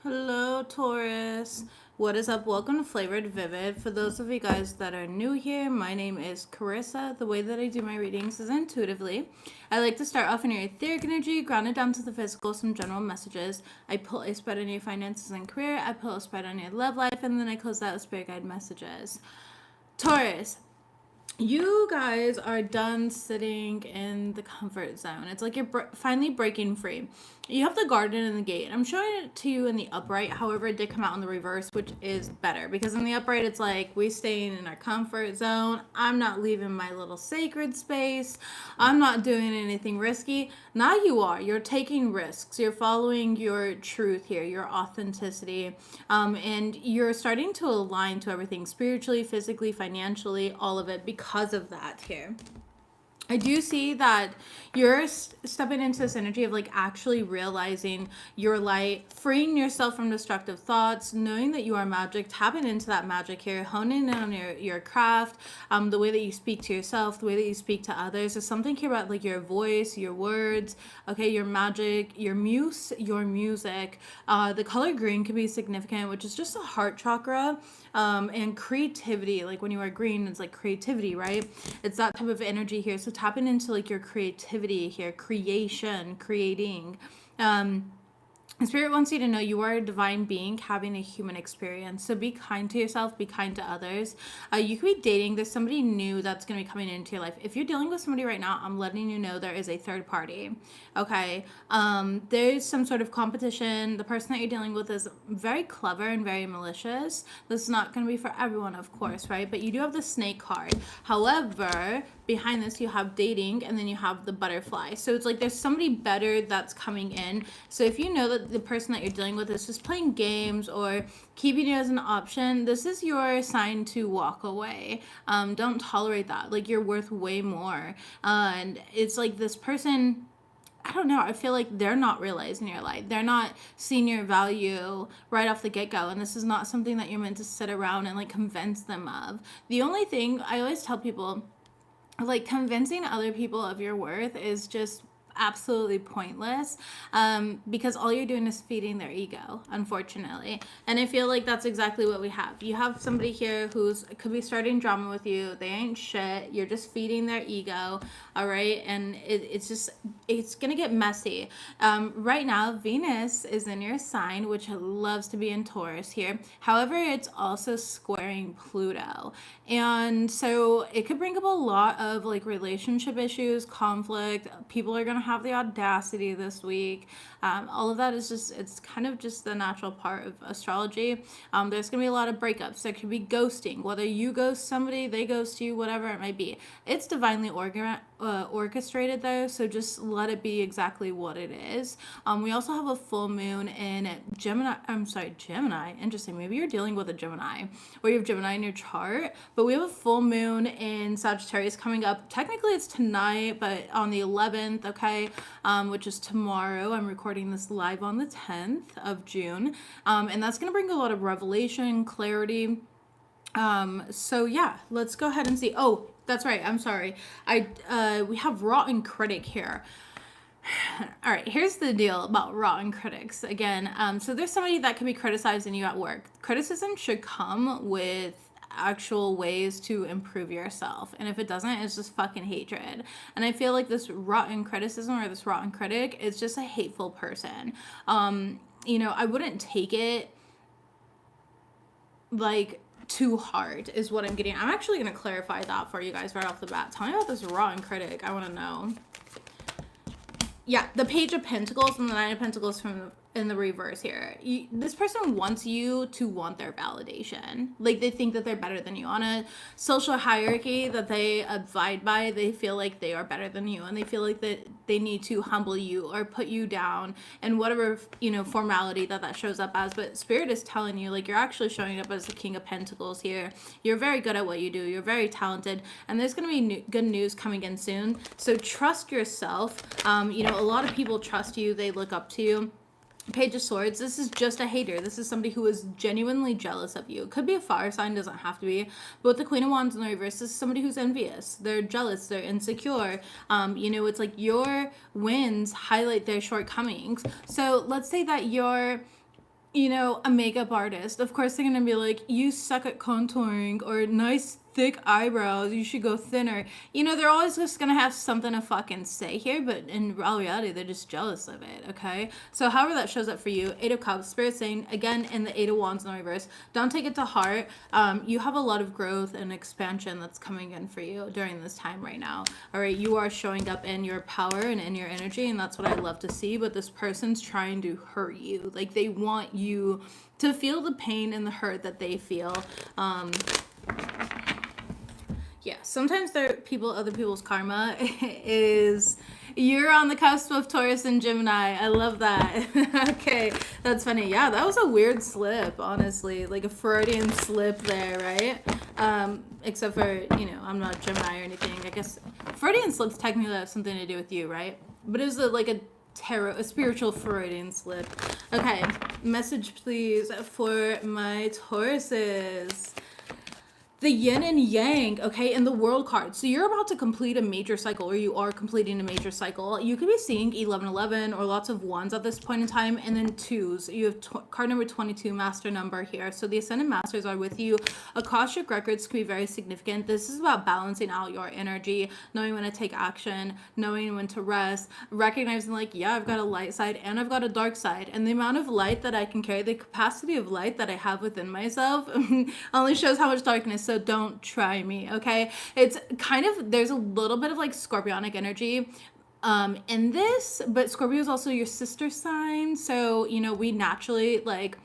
Hello, Taurus. What is up? Welcome to Flavored Vivid. For those of you guys that are new here, my name is Carissa. The way that I do my readings is intuitively. I like to start off in your etheric energy, ground it down to the physical, some general messages. I pull a spread on your finances and career. I pull a spread on your love life, and then I close that with spirit guide messages. Taurus, you guys are done sitting in the comfort zone. It's like you're finally breaking free. You have the garden and the gate. I'm showing it to you in the upright. However, it did come out in the reverse, which is better because in the upright, it's like we staying in our comfort zone. I'm not leaving my little sacred space. I'm not doing anything risky. Now you are. You're taking risks. You're following your truth here, your authenticity, and you're starting to align to everything spiritually, physically, financially, all of it because of that here. I do see that you're stepping into this energy of like actually realizing your light, freeing yourself from destructive thoughts, knowing that you are magic, tapping into that magic here, honing in on your craft, the way that you speak to yourself, the way that you speak to others. There's something here about like your voice, your words, okay, your magic, your your music. The color green could be significant, which is just a heart chakra, and creativity. Like when you are green, it's like creativity, right? It's that type of energy here. So tapping into like your creativity here, creation, creating. Spirit wants you to know you are a divine being having a human experience. So be kind to yourself, be kind to others. You could be dating. There's somebody new that's going to be coming into your life. If you're dealing with somebody right now, I'm letting you know there is a third party. Okay. There's some sort of competition. The person that you're dealing with is very clever and very malicious. This is not going to be for everyone, of course, right? But you do have the snake card. However, behind this you have dating and then you have the butterfly. So it's like there's somebody better that's coming in. So if you know that the person that you're dealing with is just playing games or keeping you as an option, this is your sign to walk away. Don't tolerate that. Like you're worth way more. And it's like this person, I don't know. I feel like they're not realizing your light. They're not seeing your value right off the get-go. And this is not something that you're meant to sit around and like convince them of. The only thing I always tell people, like convincing other people of your worth is just absolutely pointless, because all you're doing is feeding their ego, unfortunately. And I feel like that's exactly what we have. You have somebody here who's could be starting drama with you. They ain't shit. You're just feeding their ego, all right? And it's gonna get messy. Right now Venus is in your sign, which loves to be in Taurus here. However, it's also squaring Pluto, and so it could bring up a lot of like relationship issues, conflict. People are gonna have the audacity this week. All of that is just, it's kind of just the natural part of astrology. There's gonna be a lot of breakups. There could be ghosting, whether you ghost somebody, they ghost you, whatever it might be. It's divinely orchestrated though, so just let it be exactly what it is. We also have a full moon in Gemini. I'm sorry, Gemini. Interesting. Maybe you're dealing with a Gemini, or you have Gemini in your chart. But we have a full moon in Sagittarius coming up. Technically, it's tonight, but on the 11th, okay, which is tomorrow. I'm recording this live on the 10th of June, and that's gonna bring a lot of revelation, clarity. So yeah, let's go ahead and see. Oh, that's right. I'm sorry. We have rotten critic here. All right, here's the deal about rotten critics. Again, so there's somebody that could be criticizing you at work. Criticism should come with actual ways to improve yourself, and if it doesn't, it's just fucking hatred. And I feel like this rotten criticism or this rotten critic is just a hateful person. I wouldn't take it like too hard is what I'm getting. I'm actually going to clarify that for you guys right off the bat. Tell me about this rotten critic. I want to know. Yeah, the Page of Pentacles and the Nine of Pentacles in the reverse here. This person wants you to want their validation. Like they think that they're better than you. On a social hierarchy that they abide by, they feel like they are better than you, and they feel like that they need to humble you or put you down and whatever, formality that shows up as. But Spirit is telling you, like, you're actually showing up as the King of Pentacles here. You're very good at what you do. You're very talented, and there's going to be good news coming in soon. So trust yourself. A lot of people trust you. They look up to you. Page of Swords, this is just a hater. This is somebody who is genuinely jealous of you. It could be a fire sign, doesn't have to be. But with the Queen of Wands in the reverse, this is somebody who's envious. They're jealous. They're insecure. It's like your wins highlight their shortcomings. So let's say that you're you know, a makeup artist. Of course, they're gonna be like, you suck at contouring, or nice thick eyebrows, you should go thinner. You know, they're always just gonna have something to fucking say here, but in all reality, they're just jealous of it, okay? So, however that shows up for you, Eight of Cups, Spirit saying, again, in the Eight of Wands in the reverse, don't take it to heart. You have a lot of growth and expansion that's coming in for you during this time right now, all right? You are showing up in your power and in your energy, and that's what I love to see, but this person's trying to hurt you. Like, they want you to feel the pain and the hurt that they feel. Yeah, sometimes other people's karma is you're on the cusp of Taurus and Gemini. I love that. Okay, that's funny. Yeah, that was a weird slip, honestly, like a Freudian slip there, right? Except for, you know, I'm not Gemini or anything. I guess Freudian slips technically have something to do with you, right? But it was like a spiritual Freudian slip. Okay, message please for my Tauruses. The yin and yang, okay, and the world card. So you're about to complete a major cycle, or you are completing a major cycle. You could be seeing 1111 or lots of ones at this point in time, and then twos. You have card number 22, master number here. So the ascendant masters are with you. Akashic records could be very significant. This is about balancing out your energy, knowing when to take action, knowing when to rest, recognizing like, yeah, I've got a light side and I've got a dark side. And the amount of light that I can carry, the capacity of light that I have within myself only shows how much darkness. So don't try me, okay? It's kind of, there's a little bit of like scorpionic energy in this, but Scorpio is also your sister sign. So, you know, we naturally like,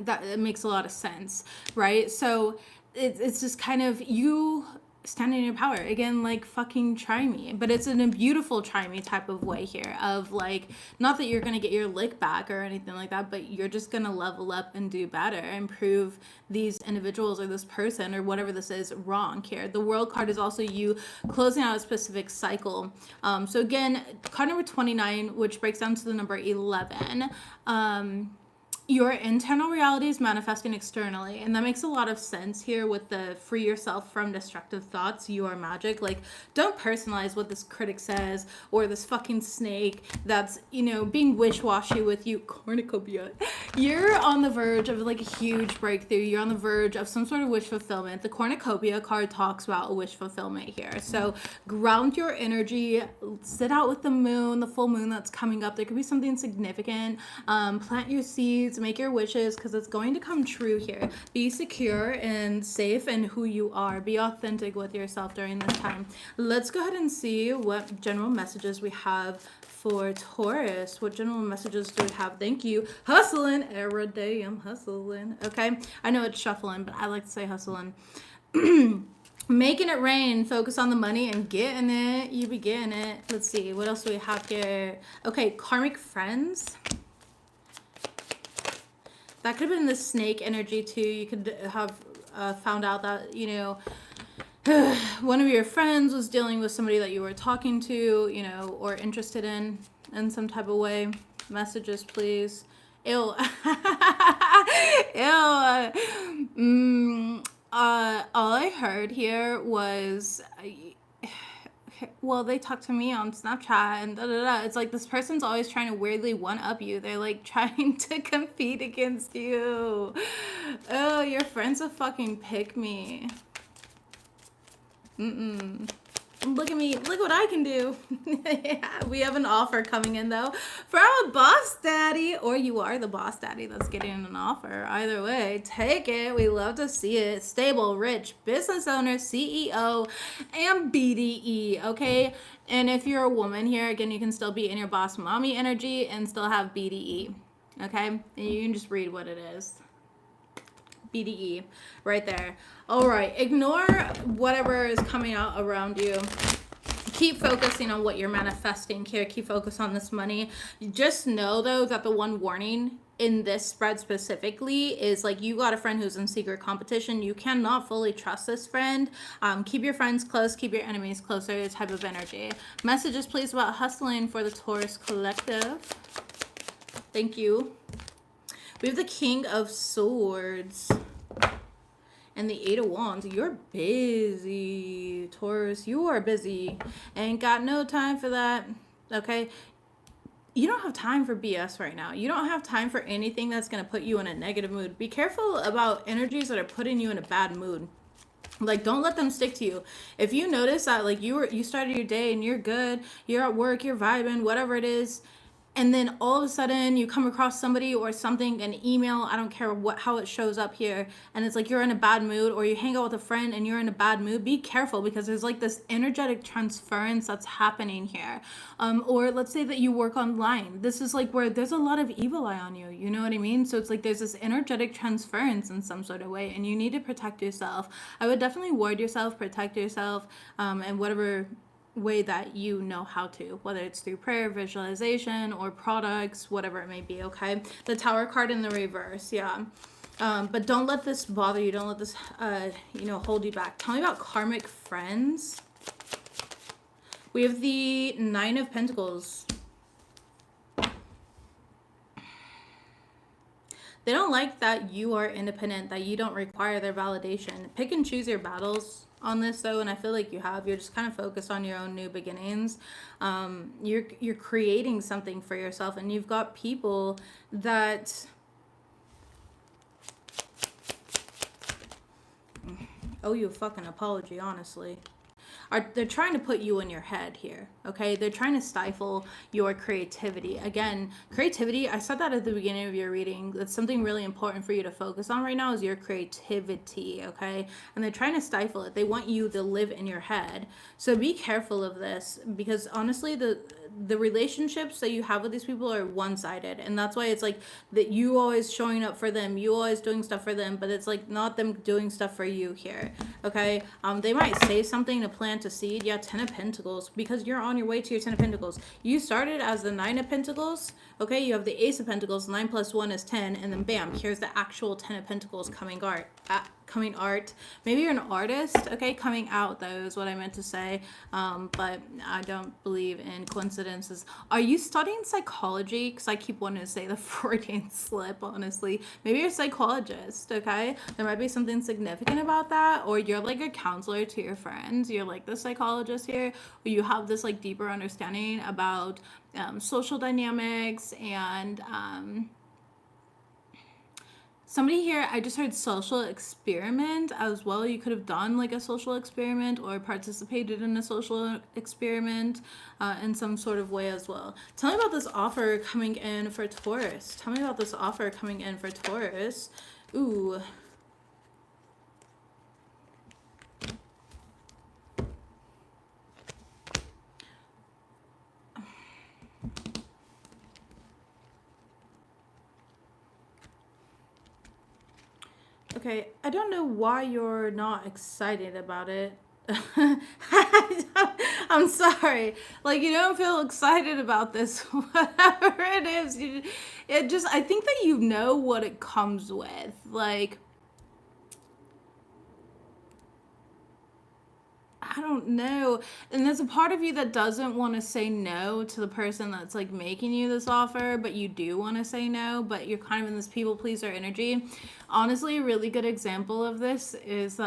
that it makes a lot of sense, right? So it's just kind of you standing in your power again, like fucking try me, but it's in a beautiful try me type of way here, of like, not that you're gonna get your lick back or anything like that, but you're just gonna level up and do better and prove these individuals or this person or whatever this is wrong here. The world card is also you closing out a specific cycle. So again, card number 29, which breaks down to the number 11. Your internal reality is manifesting externally, and that makes a lot of sense here with the free yourself from destructive thoughts. You are magic. Like, don't personalize what this critic says or this fucking snake that's, you know, being wish-washy with you. Cornucopia. You're on the verge of like a huge breakthrough. You're on the verge of some sort of wish fulfillment. The cornucopia card talks about a wish fulfillment here. So ground your energy, sit out with the moon, the full moon that's coming up. There could be something significant. Plant your seeds, make your wishes, because it's going to come true here. Be secure and safe in who you are. Be authentic with yourself during this time. Let's go ahead and see what general messages we have for Taurus. What general messages do we have? Thank you. Hustling every day. I'm hustling. Okay. I know it's shuffling, but I like to say hustling. Making it rain. Focus on the money and getting it. You be getting it. Let's see. What else do we have here? Okay. Karmic friends. That could have been the snake energy too. You could have found out that, you know, one of your friends was dealing with somebody that you were talking to, you know, or interested in some type of way. Messages, please. Ew. Ew. All I heard here was, well, they talk to me on Snapchat and da da da. It's like this person's always trying to weirdly one up you. They're like trying to compete against you. Oh, your friend's a fucking pick me. Look at me. Look what I can do. Yeah, we have an offer coming in though from a boss daddy, or you are the boss daddy that's getting an offer. Either way, take it. We love to see it. Stable, rich, business owner, CEO, and BDE. Okay. And if you're a woman here, again, you can still be in your boss mommy energy and still have BDE. Okay. And you can just read what it is. BDE right there. All right, ignore whatever is coming out around you. Keep focusing on what you're manifesting here. Keep focus on this money. Just know though that the one warning in this spread specifically is like, you got a friend who's in secret competition. You cannot fully trust this friend. Keep your friends close, keep your enemies closer type of energy. Messages please about hustling for the Taurus collective. Thank you. We have the King of Swords and the Eight of Wands. You're busy, Taurus. You are busy. Ain't got no time for that. Okay? you don't have time for BS right now. You don't have time for anything that's going to put you in a negative mood. Be careful about energies that are putting you in a bad mood. Like, don't let them stick to you. If you notice that, like, you started your day and you're good, you're at work, you're vibing, whatever it is, and then all of a sudden you come across somebody or something, an email, I don't care how it shows up here, and it's like you're in a bad mood, or you hang out with a friend and you're in a bad mood, be careful, because there's like this energetic transference that's happening here. Or let's say that you work online. This is like where there's a lot of evil eye on you, you know what I mean? So it's like there's this energetic transference in some sort of way, and you need to protect yourself. I would definitely ward yourself, protect yourself, and whatever way that you know how to, whether it's through prayer, visualization, or products, whatever it may be. Okay, the Tower card in the reverse. Yeah. But don't let this bother you. Don't let this hold you back. Tell me about karmic friends. We have the Nine of Pentacles. They don't like that you are independent, that you don't require their validation. Pick and choose your battles on this, though, and I feel like you have. You're just kind of focused on your own new beginnings. You're creating something for yourself, and you've got people that owe you a fucking apology, honestly. They're trying to put you in your head here, okay? They're trying to stifle your creativity. Again, creativity, I said that at the beginning of your reading. That's something really important for you to focus on right now, is your creativity, okay? And they're trying to stifle it. They want you to live in your head. So be careful of this, because honestly, the relationships that you have with these people are one-sided, and that's why it's like that you always showing up for them, you always doing stuff for them, but it's like not them doing stuff for you here, okay? They might say something to plant a seed. Yeah, 10 of Pentacles, because you're on your way to your 10 of Pentacles. You started as the 9 of Pentacles, okay? You have the Ace of Pentacles, 9 plus 1 is 10, and then bam, here's the actual 10 of Pentacles coming art. Maybe you're an artist, okay? Coming out, though, is what I meant to say. But I don't believe in coincidences. Are you studying psychology? Because I keep wanting to say the Freudian slip, honestly. Maybe you're a psychologist, okay? There might be something significant about that. Or you're like a counselor to your friends. You're like the psychologist here. Or you have this like deeper understanding about social dynamics and somebody here, I just heard social experiment as well. You could have done like a social experiment or participated in a social experiment in some sort of way as well. Tell me about this offer coming in for Taurus. Tell me about this offer coming in for Taurus. Ooh. Okay, I don't know why you're not excited about it. I'm sorry. Like, you don't feel excited about this, whatever it is. I think that you know what it comes with. Like, I don't know. And there's a part of you that doesn't want to say no to the person that's like making you this offer, but you do want to say no, but you're kind of in this people pleaser energy. Honestly, a really good example of this is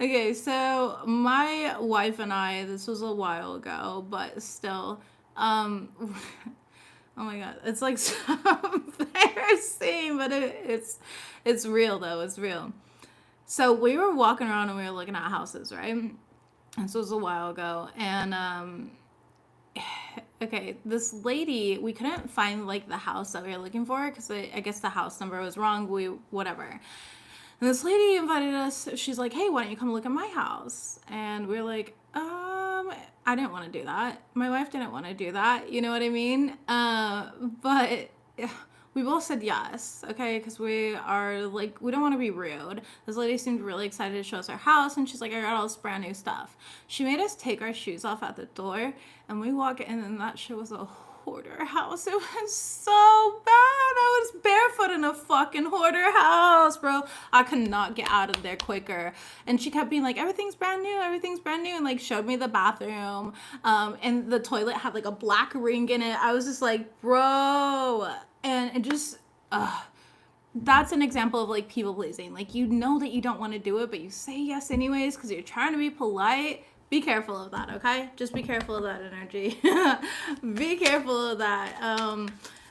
okay, so my wife and I, this was a while ago, but still, oh my god, it's like so embarrassing, but it's real though, it's real. So we were walking around and we were looking at houses, right? This was a while ago. And, okay, this lady, we couldn't find, like, the house that we were looking for because I guess the house number was wrong, whatever. And this lady invited us. She's like, hey, why don't you come look at my house? And we were like, I didn't want to do that. My wife didn't want to do that. You know what I mean? But we both said yes, okay, because we are like, we don't want to be rude. This lady seemed really excited to show us our house, and she's like, I got all this brand new stuff. She made us take our shoes off at the door, and we walk in, and that shit was a hoarder house. It was so bad. I was barefoot in a fucking hoarder house, bro. I could not get out of there quicker. And she kept being like, everything's brand new, and like showed me the bathroom. And the toilet had like a black ring in it. I was just like, bro. And it just, that's an example of like people pleasing. Like, you know that you don't want to do it, but you say yes anyways because you're trying to be polite. be careful of that, okay? Just be careful of that energy. Be careful of that.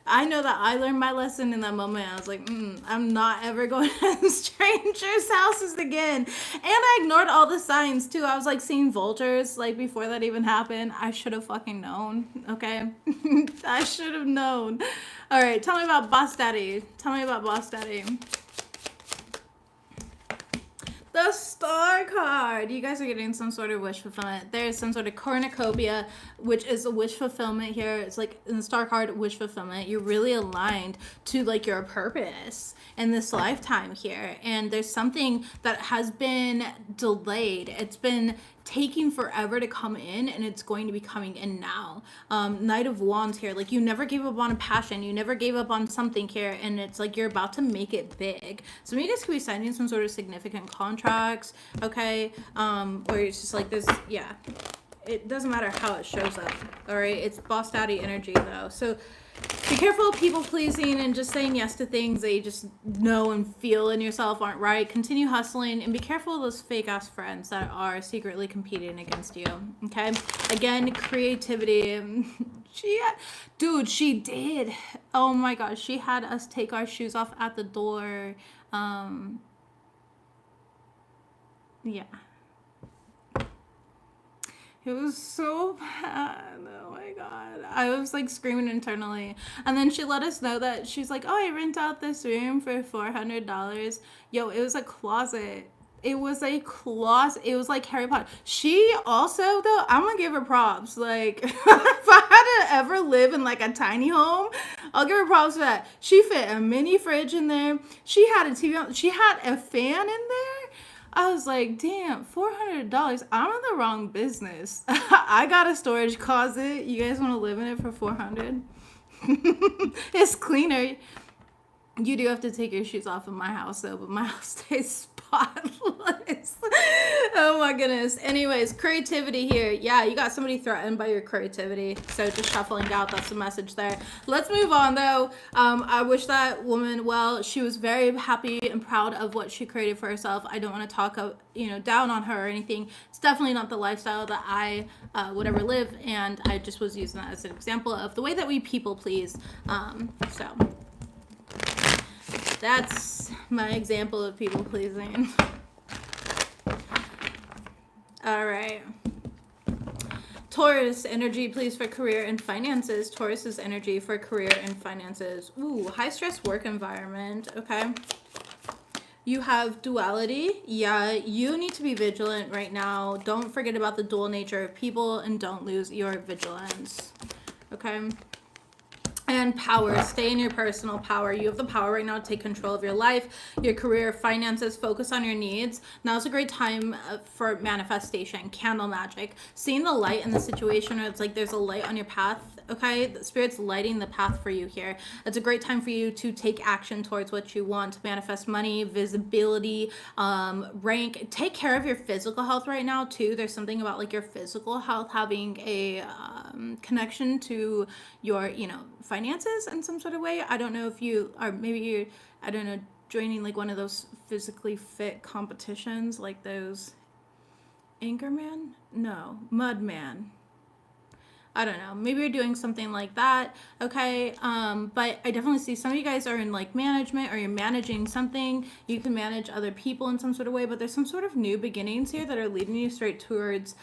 I know that I learned my lesson in that moment. I was like, I'm not ever going to strangers' houses again. And I ignored all the signs too. I was like seeing vultures like before that even happened. I should have fucking known, okay? I should have known. All right, tell me about Boss Daddy. Tell me about Boss Daddy. The Star card. You guys are getting some sort of wish fulfillment. There's some sort of cornucopia, which is a wish fulfillment here. It's like in the Star card, wish fulfillment. You're really aligned to like your purpose in this lifetime here. And there's something that has been delayed. It's been taking forever to come in, and it's going to be coming in now. Knight of Wands here, like you never gave up on a passion, you never gave up on something here, and it's like you're about to make it big. Some of you guys could be signing some sort of significant contracts, okay, where it's just like this, yeah, it doesn't matter how it shows up. All right, it's Boss Daddy energy though, so be careful of people pleasing and just saying yes to things that you just know and feel in yourself aren't right. Continue hustling and be careful of those fake ass friends that are secretly competing against you. Okay. Again, creativity. She did. Oh my gosh. She had us take our shoes off at the door. Yeah. It was so bad. Oh my God. I was like screaming internally. And then she let us know that she's like, oh, I rent out this room for $400. Yo, it was a closet. It was a closet. It was like Harry Potter. She also, though, I'm going to give her props. Like, if I had to ever live in like a tiny home, I'll give her props for that. She fit a mini fridge in there. She had a TV. She had a fan in there. I was like, damn, $400. I'm in the wrong business. I got a storage closet. You guys want to live in it for $400? It's cleaner. You do have to take your shoes off in my house, though, but my house stays spotless. Oh, my goodness. Anyways, creativity here. Yeah, you got somebody threatened by your creativity. So just shuffling out, that's the message there. Let's move on, though. I wish that woman well. She was very happy and proud of what she created for herself. I don't want to talk, down on her or anything. It's definitely not the lifestyle that I would ever live, and I just was using that as an example of the way that we people please. So that's my example of people pleasing. All right. Taurus energy, please, for career and finances. Taurus's energy for career and finances. Ooh, high stress work environment. Okay. You have duality. Yeah, you need to be vigilant right now. Don't forget about the dual nature of people and don't lose your vigilance. Okay. And power. Stay in your personal power. You have the power right now to take control of your life, your career, finances. Focus on your needs. Now's a great time for manifestation, candle magic. Seeing the light in the situation where it's like there's a light on your path. Okay, the Spirit's lighting the path for you here. It's a great time for you to take action towards what you want, to manifest money, visibility, rank. Take care of your physical health right now too. There's something about like your physical health having a connection to your, finances in some sort of way. I don't know if you are, maybe you're, I don't know, joining like one of those physically fit competitions, like those Anchorman? No, Mudman. I don't know. Maybe you're doing something like that. Okay. But I definitely see some of you guys are in like management, or you're managing something. You can manage other people in some sort of way, but there's some sort of new beginnings here that are leading you straight towards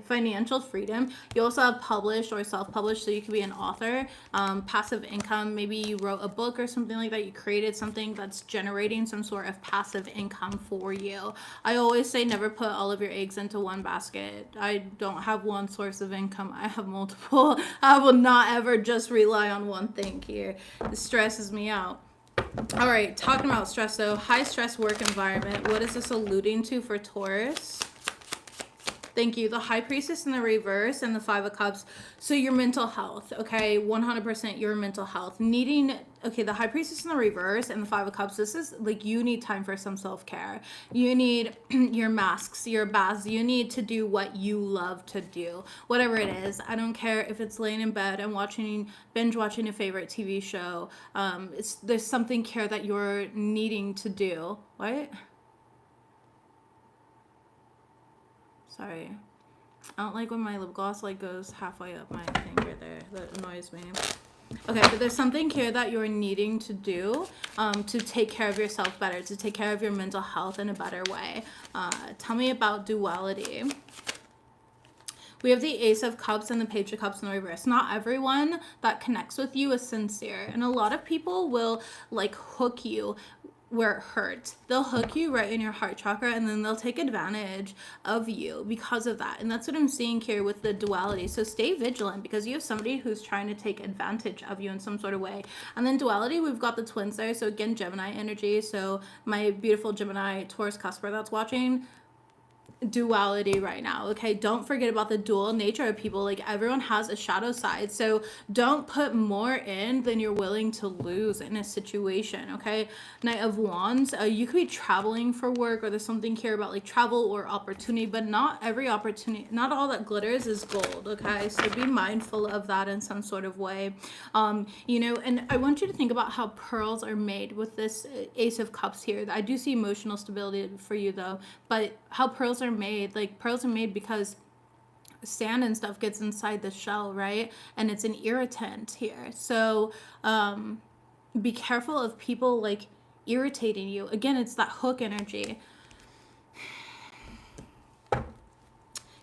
financial freedom. You also have published or self-published, so you could be an author. Passive income, maybe you wrote a book or something like that. You created something that's generating some sort of passive income for you. I always say never put all of your eggs into one basket. I don't have one source of income. I have multiple. I will not ever just rely on one thing here. It stresses me out. All right, talking about stress though, high stress work environment. What is this alluding to for Taurus? Thank you. The High Priestess in the reverse and the Five of Cups. So your mental health, okay? 100% your mental health. The High Priestess in the reverse and the Five of Cups. This is like you need time for some self-care. You need your masks, your baths. You need to do what you love to do. Whatever it is. I don't care if it's laying in bed and binge watching a favorite TV show. There's something here that you're needing to do. What? Sorry. I don't like when my lip gloss like goes halfway up my finger there. That annoys me. Okay, but there's something here that you're needing to do to take care of yourself better, to take care of your mental health in a better way. Tell me about duality. We have the Ace of Cups and the Page of Cups in the reverse. Not everyone that connects with you is sincere. And a lot of people will like hook you where it hurts. They'll hook you right in your heart chakra, and then they'll take advantage of you because of that. And that's what I'm seeing here with the duality. So stay vigilant, because you have somebody who's trying to take advantage of you in some sort of way. And then duality, we've got the twins there. So again, Gemini energy. So my beautiful Gemini Taurus cusper that's watching, duality right now. Okay, don't forget about the dual nature of people. Like, everyone has a shadow side, so don't put more in than you're willing to lose in a situation. Okay, Knight of Wands, you could be traveling for work, or there's something here about like travel or opportunity, but not every opportunity, not all that glitters is gold. Okay, so be mindful of that in some sort of way. You know, and I want you to think about how pearls are made with this Ace of Cups here. I do see emotional stability for you though, but how pearls are made, like pearls are made because sand and stuff gets inside the shell, right? And it's an irritant here. So be careful of people like irritating you. Again, it's that hook energy.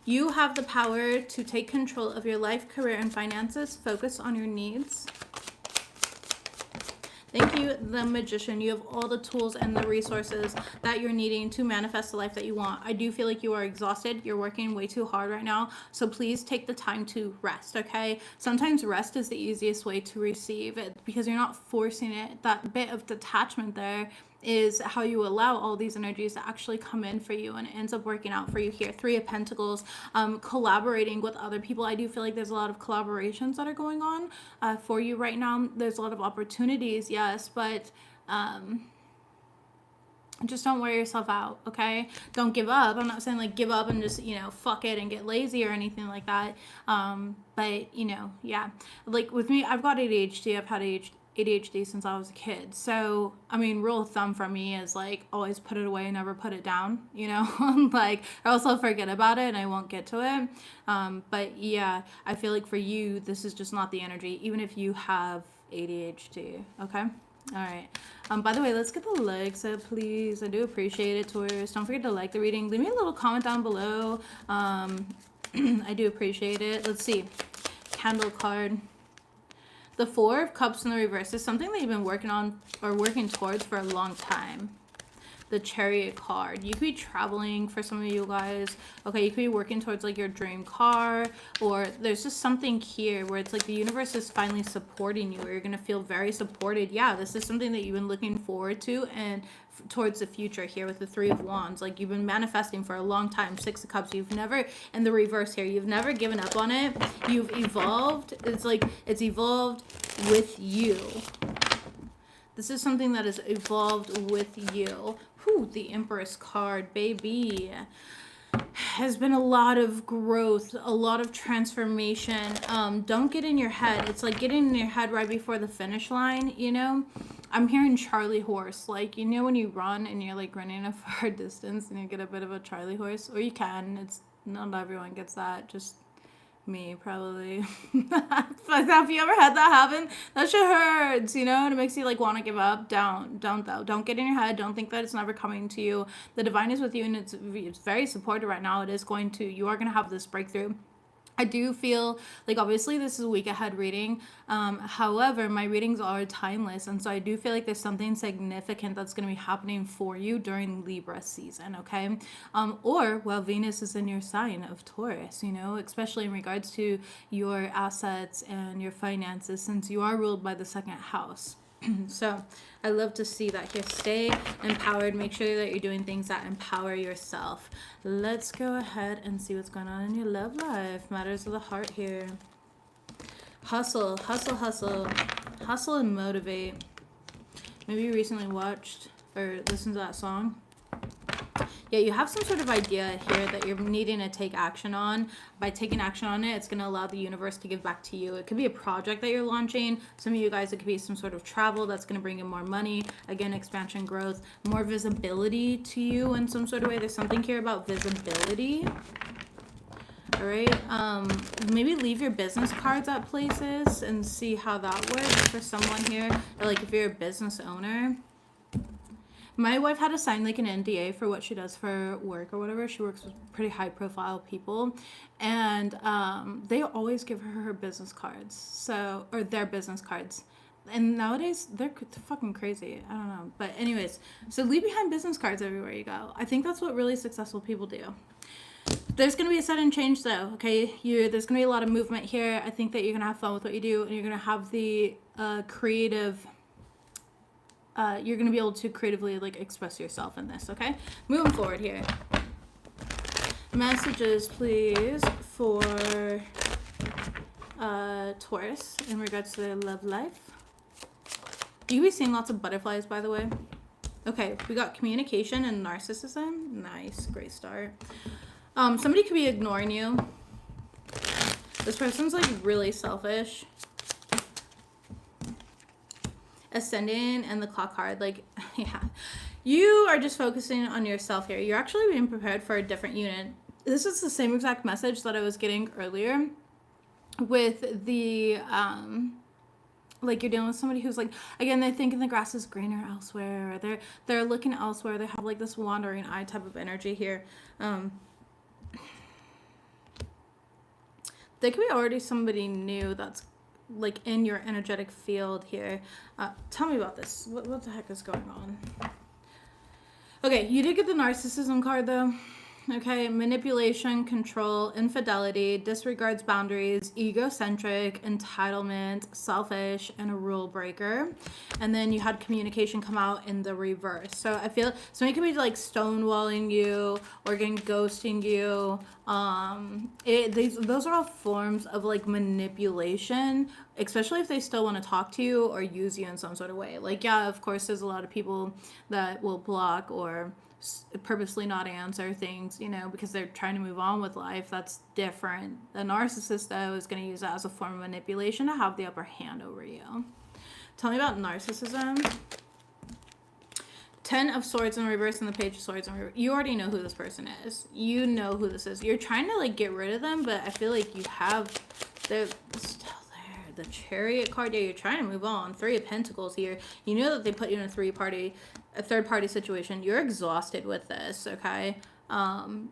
You have the power to take control of your life, career, and finances. Focus on your needs. Thank you, the Magician. You have all the tools and the resources that you're needing to manifest the life that you want. I do feel like you are exhausted. You're working way too hard right now. So please take the time to rest, okay? Sometimes rest is the easiest way to receive it, because you're not forcing it. That bit of detachment there is how you allow all these energies to actually come in for you, and it ends up working out for you here. Three of Pentacles, collaborating with other people. I do feel like there's a lot of collaborations that are going on for you right now. There's a lot of opportunities, yes, but just don't wear yourself out, okay? Don't give up. I'm not saying like give up and just, you know, fuck it and get lazy or anything like that. But, you know, yeah. Like with me, I've got ADHD. I've had ADHD since I was a kid. So, I mean, rule of thumb for me is like always put it away, never put it down, you know? Like, I also forget about it and I won't get to it. But yeah, I feel like for you, this is just not the energy, even if you have ADHD, okay? All right. By the way, let's get the likes up, please. I do appreciate it, Taurus. Don't forget to like the reading. Leave me a little comment down below. I do appreciate it. Let's see. Candle card. The Four of Cups in the reverse is something that you've been working on or working towards for a long time. The Chariot card. You could be traveling for some of you guys. Okay, you could be working towards like your dream car, or there's just something here where it's like the universe is finally supporting you, or you're gonna feel very supported. Yeah, this is something that you've been looking forward to and towards the future here with the Three of Wands. Like, you've been manifesting for a long time. Six of Cups. You've never, in the reverse here, you've never given up on it. You've evolved. It's like it's evolved with you. This is something that has evolved with you. Whew, the Empress card, baby. Has been a lot of growth, a lot of transformation. Don't get in your head. It's like getting in your head right before the finish line, you know? I'm hearing Charlie horse. Like, you know when you run and you're like running a far distance and you get a bit of a Charlie horse? Or you can. It's not everyone gets that. Just me, probably. But have you ever had that happen? That shit hurts, you know, and it makes you like want to give up. Don't though. Don't get in your head. Don't think that it's never coming to you. The divine is with you, and it's very supportive right now. It is going to, you are going to have this breakthrough. I do feel like, obviously this is a week ahead reading. However, my readings are timeless. And so I do feel like there's something significant that's going to be happening for you during Libra season. Okay. Or while Venus is in your sign of Taurus, you know, especially in regards to your assets and your finances, since you are ruled by the second house. So I love to see that here. Stay empowered. Make sure that you're doing things that empower yourself. Let's go ahead and see what's going on in your love life. Matters of the heart here. Hustle, hustle, hustle. Hustle and motivate. Maybe you recently watched or listened to that song. Yeah, you have some sort of idea here that you're needing to take action on. By taking action on it, it's going to allow the universe to give back to you. It could be a project that you're launching. Some of you guys, it could be some sort of travel that's going to bring in more money. Again, expansion, growth, more visibility to you in some sort of way. There's something here about visibility. All right. Maybe leave your business cards at places and see how that works for someone here. Or like if you're a business owner. My wife had to sign like an NDA for what she does for work or whatever. She works with pretty high profile people, and they always give her business cards. So, or their business cards. And nowadays they're fucking crazy. I don't know. But anyways, so leave behind business cards everywhere you go. I think that's what really successful people do. There's going to be a sudden change though, okay? There's going to be a lot of movement here. I think that you're going to have fun with what you do, and you're going to have the creative... you're going to be able to creatively like express yourself in this, okay? Moving forward here. Messages, please, for Taurus in regards to their love life. You can be seeing lots of butterflies, by the way. Okay, we got communication and narcissism. Nice, great start. Somebody could be ignoring you. This person's like really selfish. Ascendant and the clock card, like, yeah, you are just focusing on yourself here. You're actually being prepared for a different unit. This is the same exact message that I was getting earlier with the like you're dealing with somebody who's like, again, they're thinking the grass is greener elsewhere, or they're looking elsewhere. They have like this wandering eye type of energy here. There could be already somebody new that's like in your energetic field here. Tell me about this. What the heck is going on? Okay, you did get the narcissism card though. Okay, manipulation, control, infidelity, disregards boundaries, egocentric, entitlement, selfish, and a rule breaker. And then you had communication come out in the reverse. So I feel somebody could be like stonewalling you or again ghosting you. Those are all forms of like manipulation, especially if they still want to talk to you or use you in some sort of way. Like, yeah, of course, there's a lot of people that will block or purposely not answer things, you know, because they're trying to move on with life. That's different. The narcissist, though, is going to use that as a form of manipulation to have the upper hand over you. Tell me about narcissism. 10 of Swords in reverse and the Page of Swords in reverse. You already know who this person is. You know who this is. You're trying to, like, get rid of them, but I feel like you have... They're still there. The Chariot card, yeah, you're trying to move on. 3 of Pentacles here. You know that they put you in a third-party situation. You're exhausted with this, okay?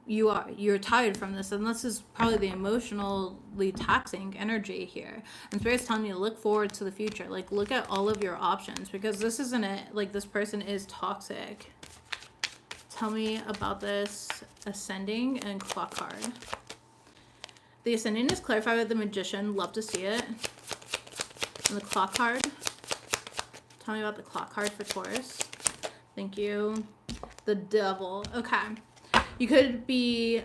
You're tired from this, and this is probably the emotionally taxing energy here. And Spirit's telling you to look forward to the future. Like, look at all of your options, because this isn't it. Like, this person is toxic. Tell me about this Ascending and Clock card. The Ascending is clarified with the Magician. Love to see it. And the Clock card. Tell me about the Clock card for Taurus. Thank you. The Devil. Okay. You could be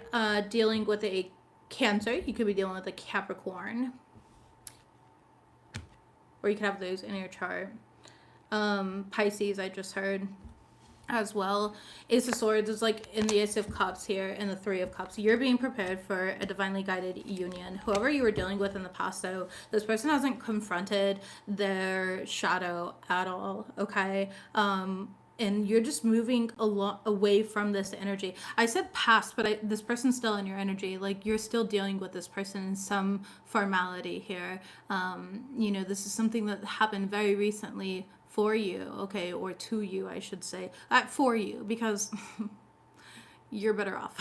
dealing with a Cancer. You could be dealing with a Capricorn. Or you could have those in your chart. Pisces, I just heard as well. Ace of Swords is like in the Ace of Cups here and the 3 of Cups. You're being prepared for a divinely guided union. Whoever you were dealing with in the past, though, this person hasn't confronted their shadow at all, okay? And you're just moving a lot away from this energy. I said past, but this person's still in your energy. Like, you're still dealing with this person in some formality here. You know, this is something that happened very recently for you, okay, or to you, I should say. For you, because you're better off.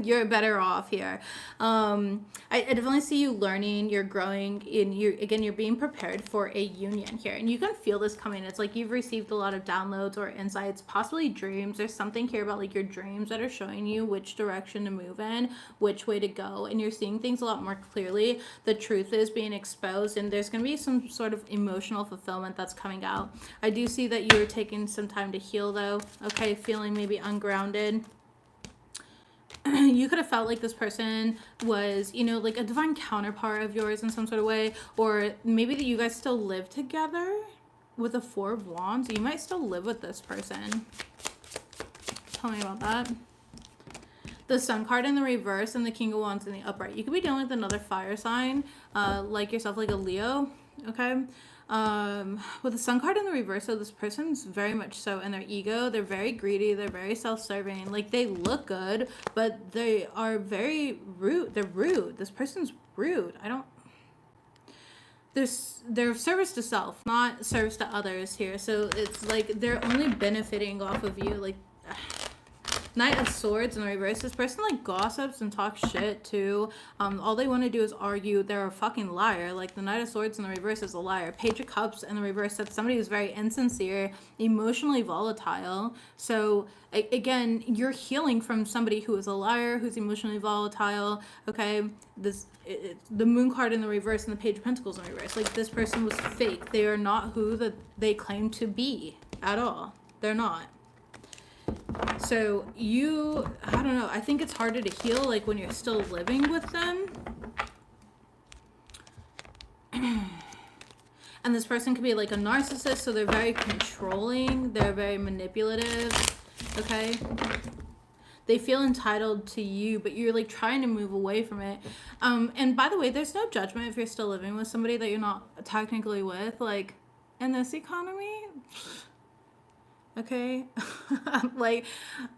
You're better off here. I definitely see you learning, you're growing, and you're being prepared for a union here. And you can feel this coming. It's like you've received a lot of downloads or insights, possibly dreams. There's something here about like your dreams that are showing you which direction to move in, which way to go. And you're seeing things a lot more clearly. The truth is being exposed, and there's going to be some sort of emotional fulfillment that's coming out. I do see that you're taking some time to heal, though. Okay, feeling maybe ungrounded. You could have felt like this person was, you know, like a divine counterpart of yours in some sort of way, or maybe that you guys still live together with a 4 of Wands. You might still live with this person. Tell me about that. The Sun card in the reverse and the King of Wands in the upright. You could be dealing with another fire sign, like yourself, like a Leo. Okay. With the sun card in the reverse, so this person's very much so in their ego. They're very greedy. They're very self-serving. Like, they look good, but they are very rude. They're rude. This person's rude. They're service to self, not service to others here. So it's like they're only benefiting off of you. Like, Knight of Swords in the reverse. This person like gossips and talks shit too. All they want to do is argue. They're a fucking liar. Like, the Knight of Swords in the reverse is a liar. Page of Cups in the reverse. That's somebody who's very insincere, emotionally volatile. So again, you're healing from somebody who is a liar, who's emotionally volatile. Okay, the Moon card in the reverse and the Page of Pentacles in the reverse. Like, this person was fake. They are not who they claim to be at all. They're not. So I don't know, I think it's harder to heal like when you're still living with them. And this person could be like a narcissist, so they're very controlling, they're very manipulative, okay? They feel entitled to you, but you're like trying to move away from it. And by the way, there's no judgment if you're still living with somebody that you're not technically with. Like, in this economy, okay. Like,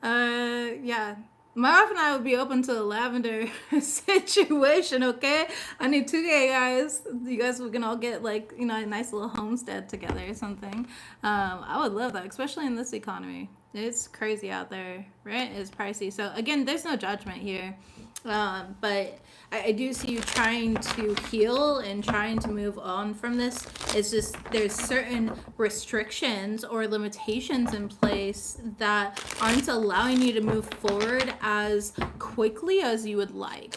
yeah, my wife and I would be open to a lavender situation. Okay, I need 2K, guys. You guys, we can all get like, you know, a nice little homestead together or something. I would love that, especially in this economy. It's crazy out there. Rent is pricey. So again, there's no judgment here. But I do see you trying to heal and trying to move on from this. It's just there's certain restrictions or limitations in place that aren't allowing you to move forward as quickly as you would like.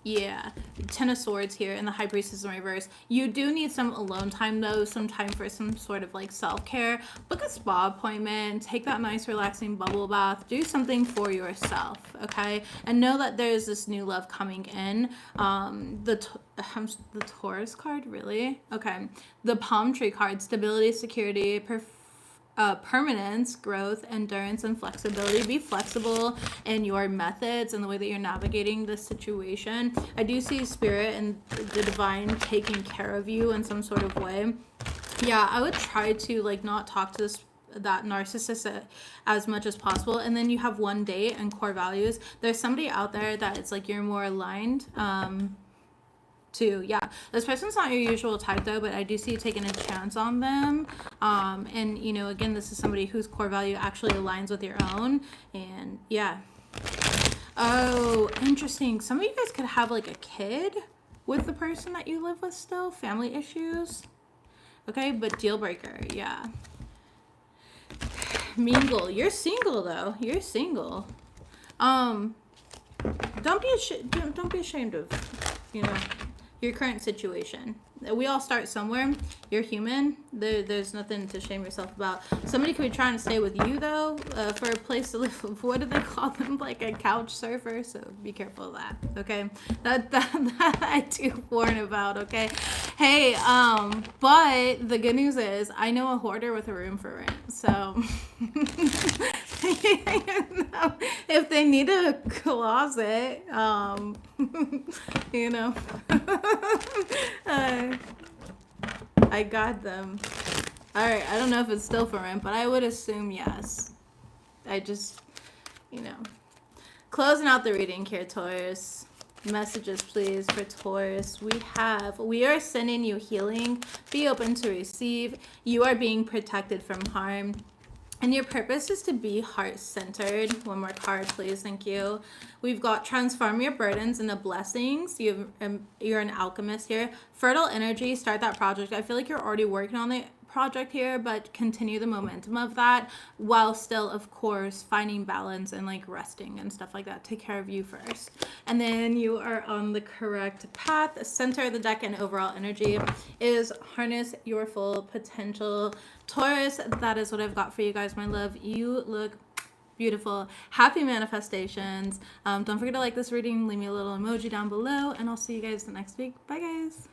Yeah, Ten of Swords here and the High Priestess in reverse. You do need some alone time though, some time for some sort of like self-care. Book a spa appointment, take that nice relaxing bubble bath, do something for yourself, okay? And know that there's this new love coming in. The Taurus card, really? Okay. The Palm Tree card, stability, security, permanence, growth, endurance, and flexibility. Be flexible in your methods and the way that you're navigating this situation. I do see spirit and the divine taking care of you in some sort of way. Yeah, I would try to like not talk to that narcissist as much as possible. And then you have one date and core values. There's somebody out there that it's like you're more aligned to. Yeah, this person's not your usual type though, but I do see you taking a chance on them. And you know, again, this is somebody whose core value actually aligns with your own. And yeah. Oh, interesting. Some of you guys could have like a kid with the person that you live with still. Family issues. Okay, but deal breaker. Yeah. Mingle. You're single though. You're single. Don't be ashamed of, you know, your current situation. We all start somewhere. You're human. There's nothing to shame yourself about. Somebody could be trying to stay with you though, for a place to live. What do they call them? Like a couch surfer. So be careful of that. Okay, that I do warn about. Okay, hey, but the good news is I know a hoarder with a room for rent. So if they need a closet, you know. I got them. Alright, I don't know if it's still for rent, but I would assume yes. I just, you know. Closing out the reading here, Taurus. Messages, please, for Taurus. We are sending you healing. Be open to receive. You are being protected from harm. And your purpose is to be heart-centered. One more card, please. Thank you. We've got transform your burdens into blessings. You're an alchemist here. Fertile energy. Start that project. I feel like you're already working on the project here, but continue the momentum of that while still, of course, finding balance and like resting and stuff like that. Take care of you first. And then you are on the correct path. Center of the deck and overall energy is harness your full potential. Taurus, that is what I've got for you guys, my love. You look beautiful. Happy manifestations. Don't forget to like this reading. Leave me a little emoji down below, and I'll see you guys the next week. Bye, guys.